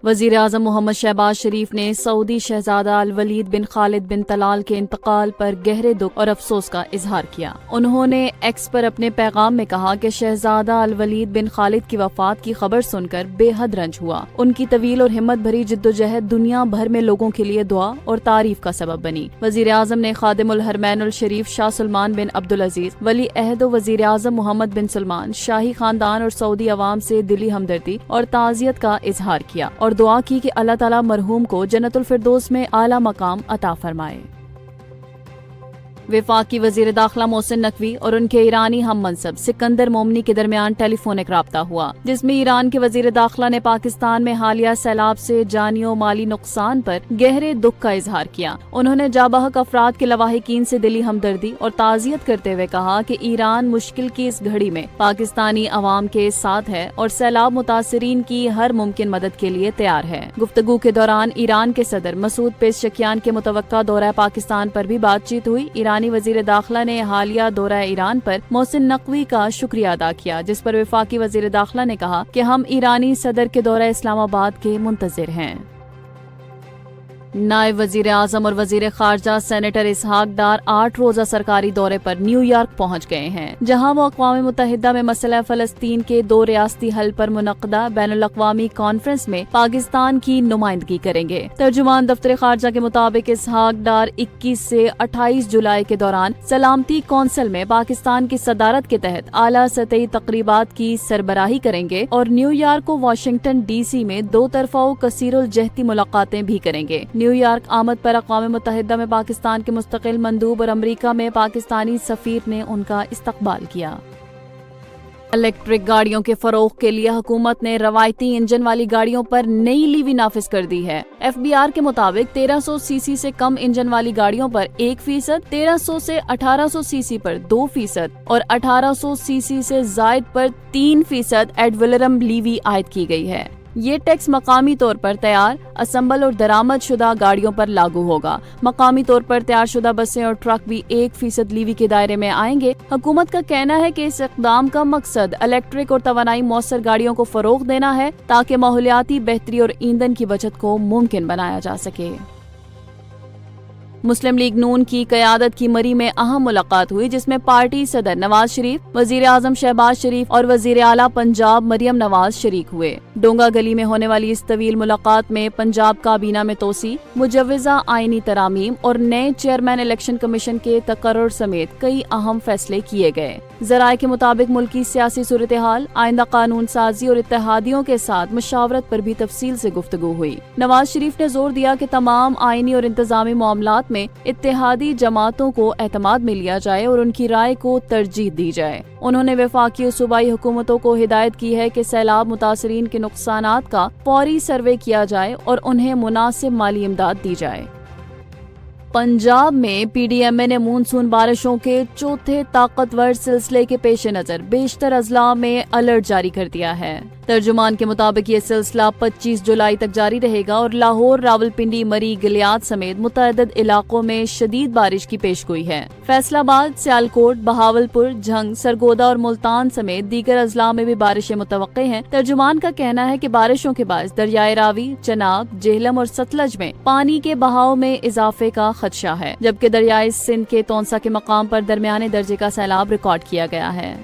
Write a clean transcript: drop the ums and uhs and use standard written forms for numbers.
وزیر اعظم محمد شہباز شریف نے سعودی شہزادہ الولید بن خالد بن طلال کے انتقال پر گہرے دکھ اور افسوس کا اظہار کیا۔ انہوں نے ایکس پر اپنے پیغام میں کہا کہ شہزادہ الولید بن خالد کی وفات کی خبر سن کر بے حد رنج ہوا۔ ان کی طویل اور ہمت بھری جدوجہد دنیا بھر میں لوگوں کے لیے دعا اور تعریف کا سبب بنی۔ وزیر اعظم نے خادم الحرمین الشریف شاہ سلمان بن عبدالعزیز، ولی عہد و وزیر اعظم محمد بن سلمان، شاہی خاندان اور سعودی عوام سے دلی ہمدردی اور تعزیت کا اظہار کیا اور دعا کی کہ اللہ تعالیٰ مرحوم کو جنت الفردوس میں اعلیٰ مقام عطا فرمائے۔ وفاقی وزیر داخلہ محسن نقوی اور ان کے ایرانی ہم منصب سکندر مومنی کے درمیان ٹیلی فونک رابطہ ہوا، جس میں ایران کے وزیر داخلہ نے پاکستان میں حالیہ سیلاب سے جانی و مالی نقصان پر گہرے دکھ کا اظہار کیا۔ انہوں نے جاں بحق افراد کے لواحقین سے دلی ہمدردی اور تعزیت کرتے ہوئے کہا کہ ایران مشکل کی اس گھڑی میں پاکستانی عوام کے ساتھ ہے اور سیلاب متاثرین کی ہر ممکن مدد کے لیے تیار ہے۔ گفتگو کے دوران ایران کے صدر مسعود پیزشکیان کے متوقع دورہ پاکستان پر بھی بات چیت ہوئی۔ ایرانی وزیر داخلہ نے حالیہ دورہ ایران پر محسن نقوی کا شکریہ ادا کیا، جس پر وفاقی وزیر داخلہ نے کہا کہ ہم ایرانی صدر کے دورہ اسلام آباد کے منتظر ہیں۔ نائب وزیر اعظم اور وزیر خارجہ سینیٹر اسحاق ڈار 8 روزہ سرکاری دورے پر نیو یارک پہنچ گئے ہیں، جہاں وہ اقوام متحدہ میں مسئلہ فلسطین کے 2 ریاستی حل پر منعقدہ بین الاقوامی کانفرنس میں پاکستان کی نمائندگی کریں گے۔ ترجمان دفتر خارجہ کے مطابق اسحاق ڈار 21 سے 28 جولائی کے دوران سلامتی کونسل میں پاکستان کی صدارت کے تحت اعلیٰ سطحی تقریبات کی سربراہی کریں گے اور نیو یارک و واشنگٹن ڈی سی میں 2 طرفہ و کثیر الجہتی ملاقاتیں بھی کریں گے۔ نیو یارک آمد پر اقوام متحدہ میں پاکستان کے مستقل مندوب اور امریکہ میں پاکستانی سفیر نے ان کا استقبال کیا۔ الیکٹرک گاڑیوں کے فروغ کے لیے حکومت نے روایتی انجن والی گاڑیوں پر نئی لیوی نافذ کر دی ہے۔ ایف بی آر کے مطابق 1300 سی سی سے کم انجن والی گاڑیوں پر 1%، 1300 سے 1800 سی سی پر 2% اور 1800 سی سی سے زائد پر 3% ایڈ ویلرم لیوی عائد کی گئی ہے۔ یہ ٹیکس مقامی طور پر تیار، اسمبل اور درآمد شدہ گاڑیوں پر لاگو ہوگا۔ مقامی طور پر تیار شدہ بسیں اور ٹرک بھی 1% لیوی کے دائرے میں آئیں گے۔ حکومت کا کہنا ہے کہ اس اقدام کا مقصد الیکٹرک اور توانائی موثر گاڑیوں کو فروغ دینا ہے تاکہ ماحولیاتی بہتری اور ایندھن کی بچت کو ممکن بنایا جا سکے۔ مسلم لیگ نون کی قیادت کی مری میں اہم ملاقات ہوئی، جس میں پارٹی صدر نواز شریف، وزیر اعظم شہباز شریف اور وزیر اعلیٰ پنجاب مریم نواز شریک ہوئے۔ ڈونگا گلی میں ہونے والی اس طویل ملاقات میں پنجاب کابینہ میں توسیع، مجوزہ آئینی ترامیم اور نئے چیئرمین الیکشن کمیشن کے تقرر سمیت کئی اہم فیصلے کیے گئے۔ ذرائع کے مطابق ملکی سیاسی صورتحال، آئندہ قانون سازی اور اتحادیوں کے ساتھ مشاورت پر بھی تفصیل سے گفتگو ہوئی۔ نواز شریف نے زور دیا کہ تمام آئینی اور انتظامی معاملات میں اتحادی جماعتوں کو اعتماد میں لیا جائے اور ان کی رائے کو ترجیح دی جائے۔ انہوں نے وفاقی اور صوبائی حکومتوں کو ہدایت کی ہے کہ سیلاب متاثرین کے نقصانات کا فوری سروے کیا جائے اور انہیں مناسب مالی امداد دی جائے۔ پنجاب میں پی ڈی ایم اے نے مونسون بارشوں کے چوتھے طاقتور سلسلے کے پیش نظر بیشتر اضلاع میں الرٹ جاری کر دیا ہے۔ ترجمان کے مطابق یہ سلسلہ 25 جولائی تک جاری رہے گا اور لاہور، راولپنڈی، مری، گلیات سمیت متعدد علاقوں میں شدید بارش کی پیشگوئی ہے۔ فیصل آباد، سیالکوٹ، بہاولپور، جھنگ، سرگودا اور ملتان سمیت دیگر اضلاع میں بھی بارشیں متوقع ہیں۔ ترجمان کا کہنا ہے کہ بارشوں کے باعث دریائے راوی، چناب، جہلم اور ستلج میں پانی کے بہاؤ میں اضافے کا خدشہ ہے، جبکہ دریائے سندھ کے تونسا کے مقام پر درمیانے درجے کا سیلاب ریکارڈ کیا گیا ہے۔